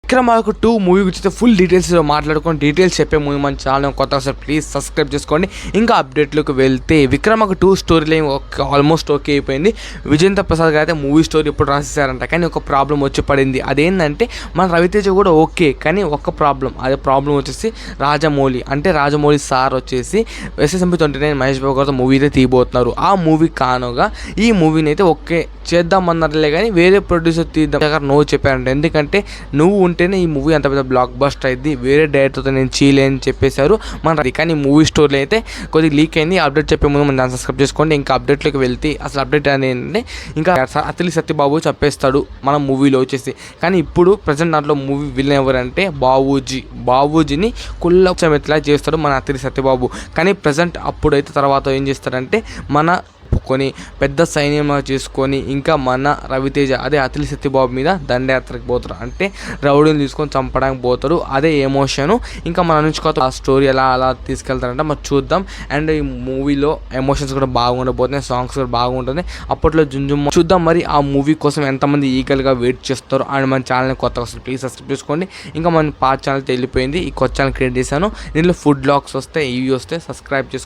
విక్రమార్కుడు 2 movie గురించి full details మాట్లాడుకొని details చెప్పే మూవీ మన ఛానల్ కొత్తగా సార్ ప్లీజ్ సబ్స్క్రైబ్ చేసుకోండి. ఇంకా అప్డేట్లోకి వెళ్తే విక్రమార్కుడు 2 స్టోరీ లైన్ ఆల్మోస్ట్ ఓకే అయిపోయింది. విజేంద్ర ప్రసాద్ గారు అయితే మూవీ స్టోరీ ఇప్పుడు రాసేసారంట, కానీ ఒక ప్రాబ్లం వచ్చి పడింది. అదేంటంటే మన రవితేజ కూడా ఓకే, కానీ ఒక ప్రాబ్లం. అదే ప్రాబ్లం వచ్చేసి రాజమౌళి సార్ వచ్చేసి SSMP 29 మహేష్ బాబు గారితో మూవీ అయితే తీయబోతున్నారు. ఆ మూవీ కానుగా ఈ మూవీని అయితే ఓకే చేద్దామన్నారులే, కానీ వేరే ప్రొడ్యూసర్ తీద్దాం నో చెప్పారంట. ఎందుకంటే నువ్వు ఉంటేనే ఈ మూవీ అంత పెద్ద బ్లాక్ బస్టర్ అయింది, వేరే డైరెక్టర్తో నేను చేయలేని చెప్పేశారు మన. కానీ మూవీ స్టోరీలో అయితే కొద్దిగా లీక్ అయింది. అప్డేట్ చెప్పే ముందు మనం దాన్ని సబ్స్క్రైబ్ చేసుకోండి. ఇంకా అప్డేట్లోకి వెళ్తే అసలు అప్డేట్ అనేది ఇంకా అతిలి సత్యబాబు చెప్పేస్తాడు మన మూవీలో వచ్చేసి. కానీ ఇప్పుడు ప్రజెంట్ దాంట్లో మూవీ విలన్ ఎవరంటే బాబూజీని కుళ్ళమెట్లా చేస్తాడు మన అతిలి సత్యబాబు. కానీ ప్రజెంట్ అప్పుడైతే తర్వాత ఏం చేస్తాడంటే మన కొన్ని పెద్ద సైన్యం చేసుకొని ఇంకా మన రవితేజ అదే అతిలి సత్యబాబు మీద దండయాత్రకు పోతారు. అంటే రౌడీని తీసుకొని చంపడానికి పోతారు. అదే ఎమోషను. ఇంకా మన నుంచి కొత్త ఆ స్టోరీ అలా తీసుకెళ్తారంట మరి చూద్దాం. అండ్ ఈ మూవీలో ఎమోషన్స్ కూడా బాగుండబోతున్నాయి, సాంగ్స్ కూడా బాగుంటుంది. అప్పట్లో జుంజుమ్ చూద్దాం. మరి ఆ మూవీ కోసం ఎంతమంది ఈగల్గా వెయిట్ చేస్తారు. అండ్ మన ఛానల్ని కొత్తగా వస్తుంది ప్లీజ్ సబ్స్క్రైబ్ చేసుకోండి. ఇంకా మన పాత ఛానల్ వెళ్ళిపోయింది, ఈ కొత్త ఛానల్ క్రియేట్ చేశాను. దీంట్లో ఫుడ్ బ్లాగ్స్ వస్తాయి, ఇవి వస్తాయి, సబ్స్క్రైబ్ చేసుకోండి.